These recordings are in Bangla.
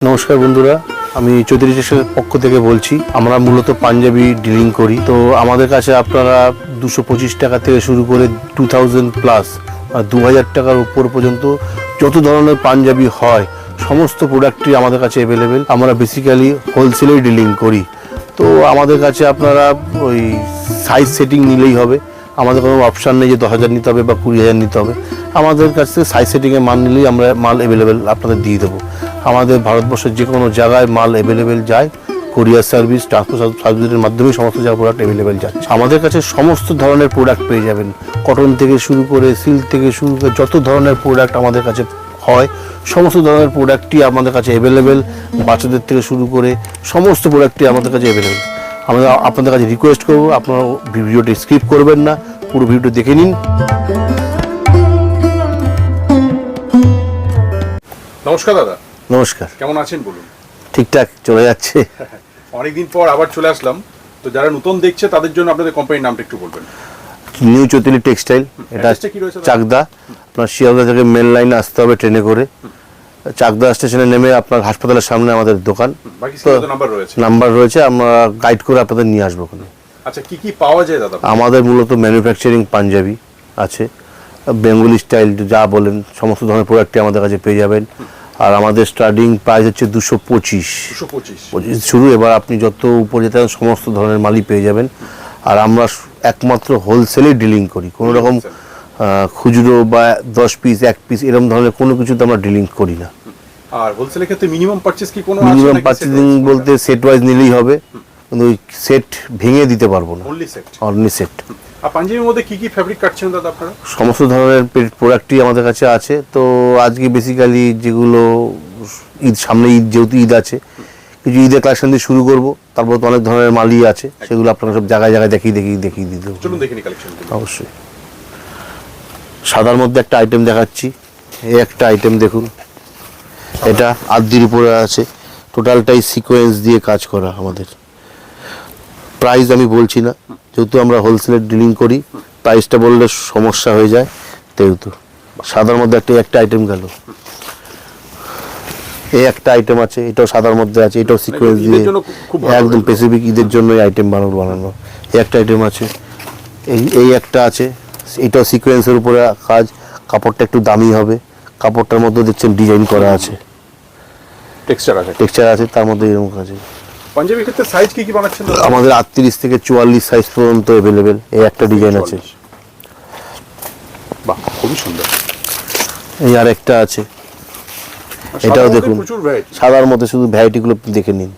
নমস্কার বন্ধুরা, আমি চৌধুরী টেক্সটাইলের পক্ষ থেকে বলছি। আমরা মূলত পাঞ্জাবি ডিলিং করি। তো আমাদের কাছে আপনারা 225 টাকা থেকে শুরু করে 2000 প্লাস 2000 টাকার উপর পর্যন্ত যত ধরনের পাঞ্জাবি হয় সমস্ত প্রোডাক্টই আমাদের কাছে অ্যাভেলেবেল। আমরা বেসিক্যালি হোলসেলে ডিলিং করি। তো আমাদের কাছে আপনারা ওই সাইজ সেটিং নিলেই হবে। আমাদের কোনো অপশান নেই যে 10,000 নিতে হবে বা 20,000 নিতে হবে। আমাদের কাছ থেকে সাইজ সেটিংয়ে মাল নিলেই আমরা মাল অ্যাভেলেবেল আপনাদের দিয়ে দেবো। আমাদের ভারতবর্ষের যে কোনো জায়গায় মাল অ্যাভেলেবেল যায়, কোরিয়ার সার্ভিস, ট্রান্সপোর্ট সার্ভিসের মাধ্যমেই সমস্ত জায়গায় প্রোডাক্ট অ্যাভেলেবেল যাচ্ছে। আমাদের কাছে সমস্ত ধরনের প্রোডাক্ট পেয়ে যাবেন, কটন থেকে শুরু করে সিল্ক থেকে শুরু করে যত ধরনের প্রোডাক্ট আমাদের কাছে হয় সমস্ত ধরনের প্রোডাক্টই আমাদের কাছে অ্যাভেলেবেল। বাচ্চাদের থেকে শুরু করে সমস্ত প্রোডাক্টই আমাদের কাছে অ্যাভেলেবেল। আমরা আপনাদের কাছে রিকোয়েস্ট করবো, আপনারা ভিডিওটি স্কিপ করবেন না, পুরো ভিডিওটি দেখে নিন। নমস্কার দাদা। নমস্কার, কেমন আছেন বলুন? ঠিকঠাক চলে যাচ্ছে। অনেকদিন পর আবার চলে আসলাম। তো যারা নতুন দেখছে তাদের জন্য আপনাদের কোম্পানির নামটা একটু বলবেন। নিউ চৌধুরী টেক্সটাইল, এটা চাকদা। আপনার শিয়ালদা থেকে মেন লাইনে আসতে হবে ট্রেনে করে। চাকদা স্টেশনে নেমে আপনার হাসপাতালের সামনে আমাদের দোকান, নাম্বার রয়েছে। আমরা গাইড করে আপনাদের নিয়ে আসবো ওখানে। আচ্ছা, কি কি পাওয়া যায় দাদা? আমাদের মূলত ম্যানুফ্যাকচারিং পাঞ্জাবি আছে, বেঙ্গলি স্টাইল যা বলেন সমস্ত ধরনের প্রোডাক্টই আমাদের কাছে পেয়ে যাবেন। আর আমাদের স্টার্টিং প্রাইস হচ্ছে 225 শুরু। এবার আপনি যত উপরে যেতে সমস্ত ধরনের মালই পেয়ে যাবেন। আর আমরা একমাত্র হোলসেলে ডিলিং করি, কোনো রকম খুচরো বা 10 পিস 1 পিস এরকম ধরনের কোনো কিছুতে আমরা ডিলিং করি না। আর হোলসেলের ক্ষেত্রে মিনিমাম পারচেজ কি কোনো আছে? মিনিমাম পারচেজিং বলতে সেট ওয়াইজ নিলেই হবে, কিন্তু ওই সেট ভেঙে দিতে পারবো না। Only set. আর পাঞ্জাবির মধ্যে কি কি ফ্যাব্রিক কাটছেন দাদা আপনারা? সমস্ত ধরনের প্রোডাক্টই আমাদের কাছে আছে। তো আজকে বেসিক্যালি যেগুলো ঈদ, সামনে ঈদ, যেহেতু ঈদ আছে, কিছু ঈদের কালেকশন দিয়ে শুরু করবো। তারপর তো অনেক ধরনের মালই আছে, সেগুলো আপনারা সব জায়গায় জায়গায় দেখিয়ে দিয়ে দেবো। চলুন দেখে নিই কালেকশন। অবশ্যই। সাদার মধ্যে একটা আইটেম দেখাচ্ছি। এই একটা আইটেম দেখুন, এটা আদির উপরে আছে, টোটালটাই সিকোয়েন্স দিয়ে কাজ করা। আমাদের প্রাইস আমি বলছি না, যেহেতু আমরা হোলসেলে ডিলিং করি, প্রাইসটা বললে সমস্যা হয়ে যায়। যেহেতু সাদার মধ্যে একটা আইটেম গেল, এই একটা আইটেম আছে, এটাও সাদার মধ্যে আছে, এটাও সিকোয়েন্স দিয়ে একদম স্পেসিফিক ঈদের জন্য আইটেম বানানো। এই একটা আইটেম আছে, এই একটা আছে, এটাও সিকোয়েন্সের উপরে কাজ। কাপড়টা একটু দামি হবে, কাপড়টার মধ্যে দেখছেন ডিজাইন করা আছে, টেক্সচার আছে, তার মধ্যে এরকম আছে। পাঞ্জাবির ক্ষেত্রে সাইজ কি কি বানাচ্ছেন? আমাদের 38 থেকে 44 সাইজ পর্যন্ত অ্যাভেলেবেল। এই একটা ডিজাইন আছে, বাহ খুবই সুন্দর। এই আর একটা আছে, এটাও দেখুন, সাদার মধ্যে। শুধু ভ্যারাইটিগুলো দেখে নিন,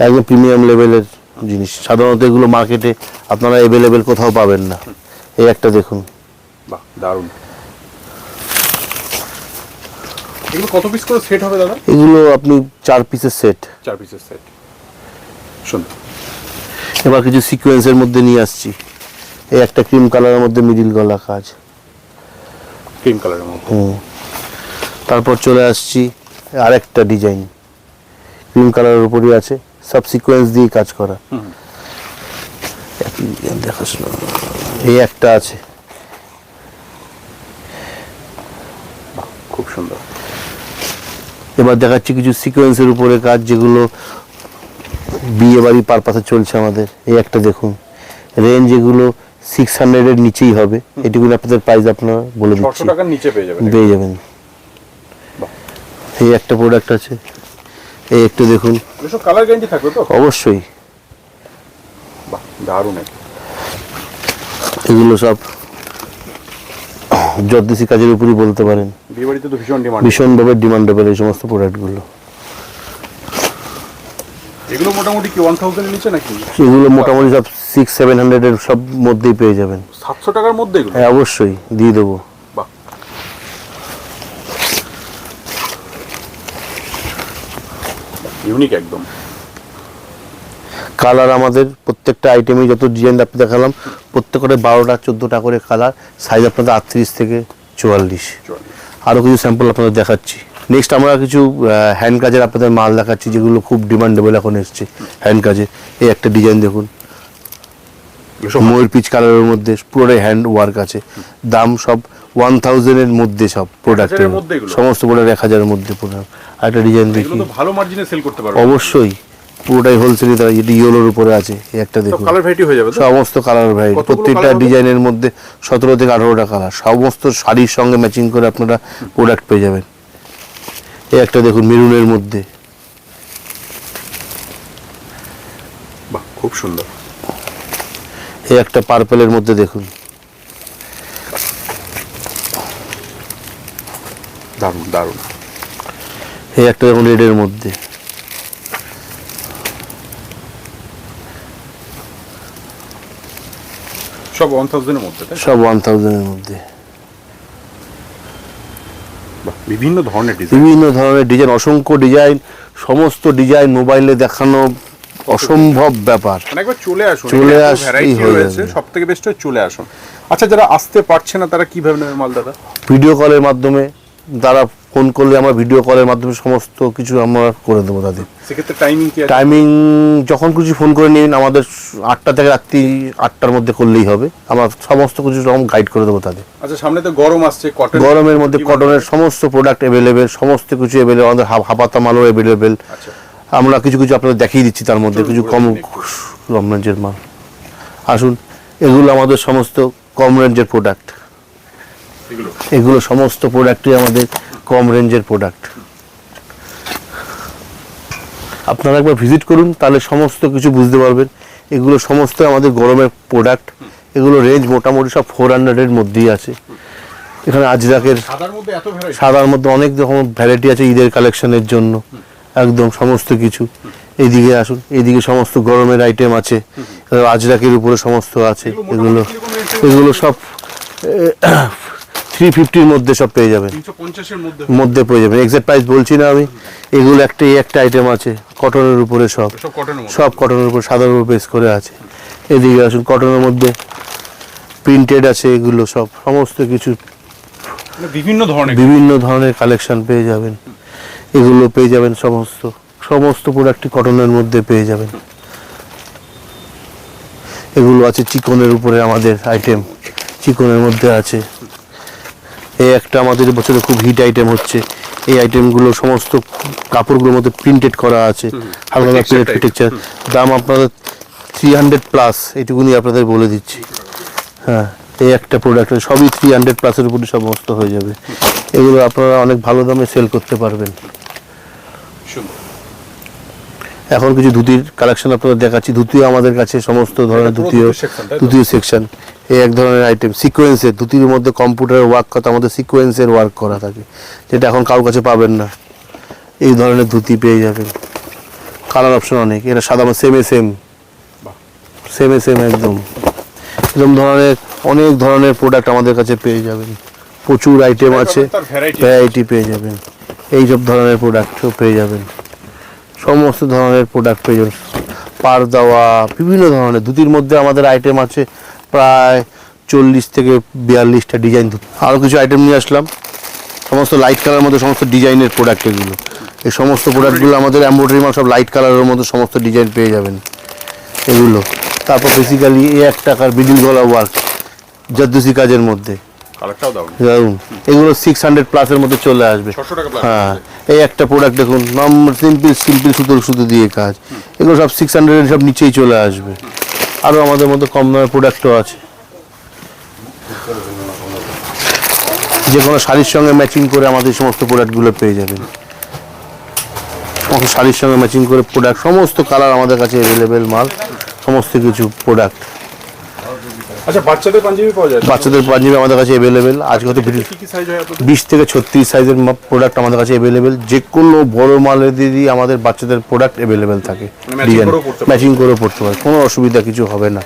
একদম প্রিমিয়াম লেভেলের জিনিস। সাধারণত এগুলো মার্কেটে আপনারা অ্যাভেলেবেল কোথাও পাবেন না। এই একটা দেখুন, বাহ দারুণ। এগুলো কত পিস করে সেট হবে দাদা? এগুলো আপনি 4 পিসের সেট। 4 পিসের সেট, সুন্দর। এবার কিছু সিকোয়েন্সের মধ্যে নিয়ে আসছি। এই একটা ক্রিম কালারের মধ্যে মিডিল গলা কাজ, ক্রিম কালারের মধ্যে। তারপর চলে আসছি আরেকটা ডিজাইন, ক্রিম কালারের উপরই আছে, সব সিকোয়েন্স দিয়ে কাজ করা। এই একটা আছে, খুব সুন্দর। এবার দেখাচ্ছি কিছু সিকোয়েন্সের উপরে কাজ, যেগুলো বিয়ে বাড়ি পারপাসে চলছে আমাদের। এই একটা দেখুন, রেঞ্জ এগুলো 600 এর নিচেই হবে। এটুকু আপনাদের প্রাইস আপনারা বলে দিচ্ছি, 600 টাকার নিচে পেয়ে যাবেন। এই একটা প্রোডাক্ট আছে, এই একটা দেখুন। এসব কালার গ্যারান্টি থাকবে তো? অবশ্যই। বাহ দারুণ। এগুলো সব জর্দেশি কাজের উপরই বলতে পারেন। বিয়ে বাড়িতে তো ভীষণভাবে ডিমান্ডেবল এই সমস্ত প্রোডাক্টগুলো। এগুলো মোটামুটি কি 1000 এর নিচে নাকি? এগুলো মোটামুটি সব 600-700 এর সব মধ্যেই পেয়ে যাবেন। 700 টাকার মধ্যে এগুলো? হ্যাঁ অবশ্যই দিয়ে দেবো। বাহ, ইউনিক একদম। কালার আমাদের প্রত্যেকটা আইটেমে যত ডিজাইন আপনি দেখালাম, প্রত্যেকটা 12টা 14টা করে কালার। সাইজ আপনাদের 38 থেকে 44। আরও কিছু স্যাম্পল আপনাদের দেখাচ্ছি। নেক্সট আমরা কিছু হ্যান্ড কাজের আপনাদের মাল দেখাচ্ছি, যেগুলো খুব ডিমান্ডেবল এখন এসছে হ্যান্ড কাজে। এই একটা ডিজাইন দেখুন, ময়ূর পিচ কালারের মধ্যে পুরোটাই হ্যান্ড ওয়ার্ক আছে। দাম সব 1000 এর মধ্যে সব প্রোডাক্ট, 1000 এর মধ্যে এগুলো? সমস্ত প্রোডাক্ট 1000 এর মধ্যে প্রোডাক্ট। আর একটা ডিজাইন দেখি, এগুলো তো ভালো মার্জিনে সেল করতে পারবে অবশ্যই পুরোটাই হোলসেলে। তারা এটি ইয়েলোর উপরে আছে, এই একটা সব দেখুন, কালার ভ্যারাইটি হয়ে যাবে তো? সমস্ত কালার ভ্যারাইটি, কতগুলো প্রত্যেকটা colour হবে? ডিজাইনের মধ্যে 17 থেকে 18টা কালার, সমস্ত শাড়ির সঙ্গে ম্যাচিং করে আপনারা প্রোডাক্ট পেয়ে যাবেন। এই একটা দেখুন মেরুনের মধ্যে, বাহ খুব সুন্দর। এই একটা পার্পেলের মধ্যে দেখুন, দারুণ দারুণ। এই একটা দেখুন রেডের মধ্যে, সব 1000 এর মধ্যে তাই? সব 1000 এর মধ্যে। বাহ, বিভিন্ন ধরনের ডিজাইন। বিভিন্ন ধরনের ডিজাইন, অসংখ্য ডিজাইন, সমস্ত ডিজাইন মোবাইলে দেখানো অসম্ভব ব্যাপার। মানে একবার চলে আসুন, চলে এত আসলেই ভ্যারাইটি হয়ে রয়েছে, যাবে। সবথেকে বেস্ট হয় চলে আসুন। আচ্ছা, যারা আসতে পারছে না তারা কিভাবে নেবে মাল দাদা? ভিডিও কলের মাধ্যমে, তারা ফোন করলে আমরা ভিডিও কলের মাধ্যমে সমস্ত কিছু আমরা করে দেবো তাদের। সেক্ষেত্রে টাইমিং কি আছে? টাইমিং যখন কিছু ফোন করে নিন, আমাদের 8টা থেকে রাত্রি 8টার মধ্যে করলেই হবে, আমরা সমস্ত কিছু রকম গাইড করে দেবো তাদের। আচ্ছা, সামনে তো গরম আসছে, কটন, গরমের মধ্যে কটনের সমস্ত প্রোডাক্ট অ্যাভেলেবেল, সমস্ত কিছু অ্যাভেলেবেল, আমাদের হাফাতা মালও অ্যাভেলেবেল। আচ্ছা, আমরা কিছু কিছু আপনাদের দেখিয়ে দিচ্ছি, তার মধ্যে কিছু কম একটু। কম রেঞ্জের মাল। আসুন, এগুলো আমাদের সমস্ত কম রেঞ্জের প্রোডাক্ট, এগুলো এগুলো সমস্ত প্রোডাক্টই আমাদের কম রেঞ্জের প্রোডাক্ট। আপনারা একবার ভিজিট করুন, তাহলে সমস্ত কিছু বুঝতে পারবেন। এগুলো সমস্ত আমাদের গরমের প্রোডাক্ট, এগুলো রেঞ্জ মোটামুটি সব 400 এর মধ্যেই আছে। এখানে আজরাকের সাদার মধ্যে এত ভ্যারাইটি? সাদার মধ্যে অনেক রকম ভ্যারাইটি আছে ঈদের কালেকশনের জন্য, একদম সমস্ত কিছু। এইদিকে আসুন, এইদিকে সমস্ত গরমের আইটেম আছে, আজরাকের উপরে সমস্ত আছে। এগুলো এগুলো সব 350-র মধ্যে সব পেয়ে যাবেন, 350 এর মধ্যে মধ্যে পেয়ে যাবেন। এক্সাক্ট প্রাইস বলছি না আমি। এগুলো একটা আইটেম আছে কটনের উপরে, সব সব কটনের মধ্যে? সব কটনের উপর, সাদার উপর বেস করে আছে। এদিকে আসুন, কটনের মধ্যে প্রিন্টেড আছে, এগুলো সব সমস্ত কিছু মানে বিভিন্ন ধরনের। বিভিন্ন ধরনের কালেকশন পেয়ে যাবেন। এগুলো পেয়ে যাবেন, সমস্ত প্রোডাক্টই কটনের মধ্যে পেয়ে যাবেন। এগুলো আছে চিকনের উপরে আমাদের আইটেম, চিকনের মধ্যে আছে। এই একটা আমাদের বছরে খুব হিট আইটেম হচ্ছে, এই আইটেমগুলো সমস্ত কাপড়গুলোর মধ্যে প্রিন্টেড করা আছে, হালকা Texture প্রিন্টেড type। টেক্সচার। দাম আপনাদের 300+, এটুকুনি আপনাদের বলে দিচ্ছি। হ্যাঁ, এই একটা প্রোডাক্ট সবই 300+-এর উপরে সমস্ত হয়ে যাবে। এগুলো আপনারা অনেক ভালো দামে সেল করতে পারবেন। সুন্দর। এখন কিছু ধুতির কালেকশন আপনাদের দেখাচ্ছি। ধুতিও আমাদের কাছে সমস্ত ধরনের এটা পুরো ধুতিও, ধুতির section, তাই তো? ধুতির সেকশন। এই এক ধরনের আইটেম সিকোয়েন্সের, ধুতির মধ্যে কম্পিউটারের ওয়ার্ক করা, আমাদের সিকোয়েন্সের ওয়ার্ক করা থাকে, যেটা এখন কারোর কাছে পাবেন না। এই ধরনের ধুতি পেয়ে যাবেন, কালার অপশন অনেক। এটা সাদা সেম একদম এরকম ধরনের অনেক ধরনের প্রোডাক্ট আমাদের কাছে পেয়ে যাবেন। প্রচুর আইটেম আছে, তার ভ্যারাইটি। ভ্যারাইটি পেয়ে যাবেন। এই সব ধরনের প্রোডাক্টও পেয়ে যাবেন, সমস্ত ধরনের প্রোডাক্ট পেয়ে যাবেন। পার দেওয়া বিভিন্ন ধরনের ধুতির মধ্যে আমাদের আইটেম আছে প্রায় 40 থেকে 42টা ডিজাইন। আরও কিছু আইটেম নিয়ে আসলাম, সমস্ত লাইট কালারের মধ্যে সমস্ত ডিজাইনের প্রোডাক্ট। এগুলো এই সমস্ত প্রোডাক্টগুলো আমাদের এমব্রয়ডারি মাল, সব লাইট কালারের মধ্যে সমস্ত ডিজাইন পেয়ে যাবেন এগুলো। তারপর বেসিক্যালি এই এক টাকার বিডিল গলা ওয়ার্ক জাদ্দুসি কাজের মধ্যে, কালারটাও দারুণ। দারুন। এগুলো 600+-এর মধ্যে চলে আসবে। 600 টাকা প্লাস। হ্যাঁ, এই একটা প্রোডাক্ট দেখুন, সিম্পল সুতো দিয়ে কাজ। এগুলো সব 600-এর সব নিচেই চলে আসবে। আরও আমাদের মধ্যে কম দামের প্রোডাক্টও আছে, যে কোনো শাড়ির সঙ্গে ম্যাচিং করে আমাদের সমস্ত প্রোডাক্টগুলো পেয়ে যাবেন। সমস্ত শাড়ির সঙ্গে ম্যাচিং করে প্রোডাক্ট, সমস্ত কালার আমাদের কাছে অ্যাভেলেবেল মাল, সমস্ত কিছু প্রোডাক্ট। আচ্ছা, বাচ্চাদের পাঞ্জাবি পাওয়া যায়? বাচ্চাদের পাঞ্জাবি আমাদের কাছে অ্যাভেলেবেল। আজকে হয়তো কি কি সাইজ হয় আপনাদের? 20 থেকে 36 সাইজের প্রোডাক্ট আমাদের কাছে অ্যাভেলেবেল। যে কোনো বড় মালের দিদি আমাদের বাচ্চাদের প্রোডাক্ট অ্যাভেলেবেল থাকে, matching ডিজাইন করেও পড়তে পারে। ম্যাচিং করেও পড়তে পারে, কোনো অসুবিধা কিছু হবে না।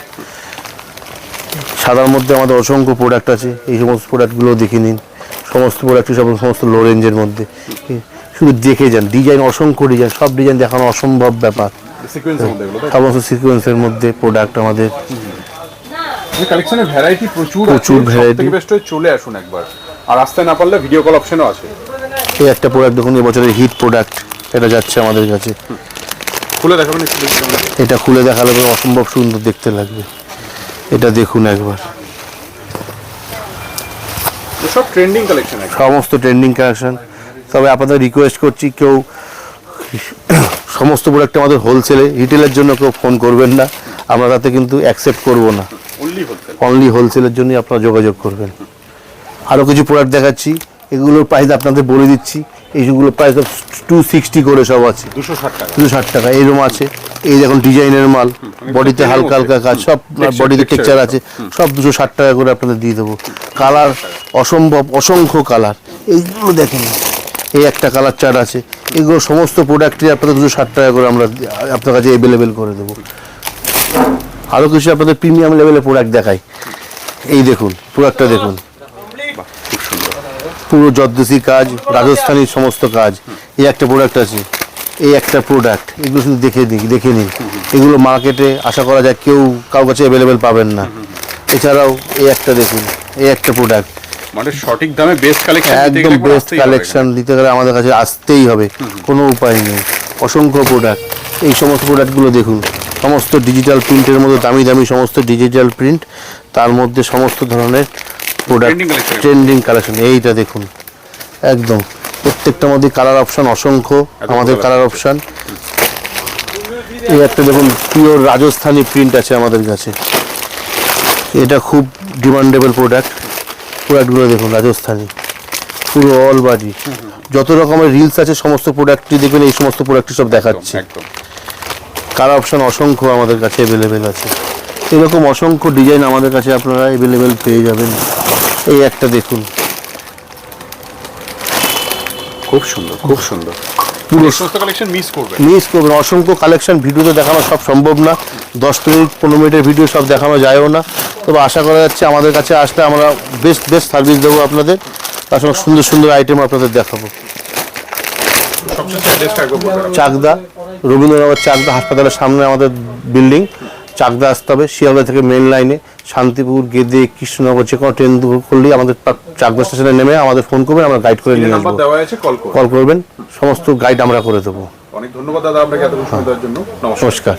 সাদার মধ্যে আমাদের অসংখ্য প্রোডাক্ট আছে, এই সমস্ত প্রোডাক্টগুলো দেখে নিন। সমস্ত প্রোডাক্টই সমস্ত লো রেঞ্জের মধ্যে, শুধু দেখে যান। ডিজাইন অসংখ্য ডিজাইন, সব ডিজাইন দেখানো অসম্ভব ব্যাপার। সিকোয়েন্সের মধ্যে এগুলো তাই? সমস্ত সিকোয়েন্সের মধ্যে প্রোডাক্ট আমাদের। কালেকশনের ভ্যারাইটি প্রচুর প্রচুর variety। সবথেকে বেস্ট হয় চলে আসুন একবার। আর আসতে না পারলে ভিডিও কল অপশনও আছে। এই একটা প্রোডাক্ট দেখুন, এবছরের হিট প্রোডাক্ট, এটা যাচ্ছে আমাদের কাছে। খুলে দেখাবেন একটু দেখি আমরা। এটা খুলে দেখালে পরে অসম্ভব সুন্দর দেখতে লাগবে। এটা দেখুন একবার, সব ট্রেন্ডিং কালেকশন সমস্ত ট্রেন্ডিং কালেকশন। তবে আপনাদের রিকোয়েস্ট করছি, কেউ সমস্ত প্রোডাক্ট আমাদের হোলসেলে, রিটেলের জন্য কেউ ফোন করবেন না, আমরা তাতে কিন্তু অ্যাকসেপ্ট করব না। অনলি হোলসেলের জন্যই আপনারা যোগাযোগ করবেন। আরও কিছু প্রোডাক্ট দেখাচ্ছি, এগুলোর প্রাইস আপনাদের বলে দিচ্ছি। এইগুলোর প্রাইস 260 করে সব আছে, 260 টাকা। এরকম আছে, এই দেখুন ডিজাইনের মাল, বডিতে হালকা হালকা কাজ, সব বডিতে টেক্সচার আছে, সব 260 টাকা করে আপনাদের দিয়ে দেবো। কালার অসম্ভব, অসংখ্য কালার। এইগুলো দেখেন, এই একটা কালার চার্ট আছে, এগুলো সমস্ত প্রোডাক্টই আপনাদের 260 টাকা করে আমরা আপনার কাছে অ্যাভেলেবেল করে দেবো। আরও কিছু আপনাদের প্রিমিয়াম লেভেলের প্রোডাক্ট দেখাই। এই দেখুন প্রোডাক্টটা দেখুন, পুরো জর্দোসি কাজ, রাজস্থানী সমস্ত কাজ। এই একটা প্রোডাক্ট আছে, এই একটা প্রোডাক্ট, এগুলো শুধু দেখে নিন। এগুলো মার্কেটে আশা করা যায় কেউ কারোর কাছে অ্যাভেলেবেল পাবেন না। এছাড়াও এই একটা দেখুন, এই একটা প্রোডাক্ট, মানে সঠিক দামে বেস্ট কালেকশন, একদম বেস্ট কালেকশন দিতে গেলে আমাদের কাছে আসতেই হবে, কোনো উপায় নেই। অসংখ্য প্রোডাক্ট, এই সমস্ত প্রোডাক্টগুলো দেখুন, সমস্ত ডিজিটাল প্রিন্টের মধ্যে দামি দামি সমস্ত ডিজিটাল প্রিন্ট, তার মধ্যে সমস্ত ধরনের প্রোডাক্ট, ট্রেন্ডিং কালেকশন। এইটা দেখুন, একদম প্রত্যেকটার মধ্যে কালার অপশন অসংখ্য, আমাদের কালার অপশন। এই একটা দেখুন, পিওর রাজস্থানী প্রিন্ট আছে আমাদের কাছে, এটা খুব ডিমান্ডেবল প্রোডাক্টগুলো দেখুন, রাজস্থানী পুরো অল বডি, যত রকমের রিলস আছে সমস্ত প্রোডাক্টই দেখবেন, এই সমস্ত প্রোডাক্টই সব দেখাচ্ছে। কালার অপশন অসংখ্য আমাদের কাছে অ্যাভেলেবেল আছে। এরকম অসংখ্য ডিজাইন আমাদের কাছে আপনারা অ্যাভেলেবেল পেয়ে যাবেন। এই একটা দেখুন, খুব সুন্দর, খুব সুন্দর। পুরো সমস্ত কালেকশন মিস করবেন, অসংখ্য কালেকশন। ভিডিওতে দেখানো সব সম্ভব না, 10 থেকে 15 মিনিটের ভিডিও সব দেখানো যায়ও না। তবে আশা করা যাচ্ছে আমাদের কাছে আসলে আমরা বেস্ট সার্ভিস দেবো আপনাদের, তার সঙ্গে সুন্দর সুন্দর আইটেম আপনাদের দেখাবো। চাকদা, রবীন্দ্রনগর চাকদা হাসপাতালের সামনে আমাদের বিল্ডিং। চাকদা আসতে হবে, শিয়ালদা থেকে মেন লাইনে শান্তিপুর, গেদে, কৃষ্ণনগর যে কোনো ট্রেন করলেই আমাদের চাকদা স্টেশনে নেমে আমাদের ফোন করবেন, আমরা গাইড করে নিয়ে আসবো। কল করবেন, সমস্ত গাইড আমরা করে দেবো। অনেক ধন্যবাদ দাদা আপনাকে এত সময় দেওয়ার জন্য। নমস্কার।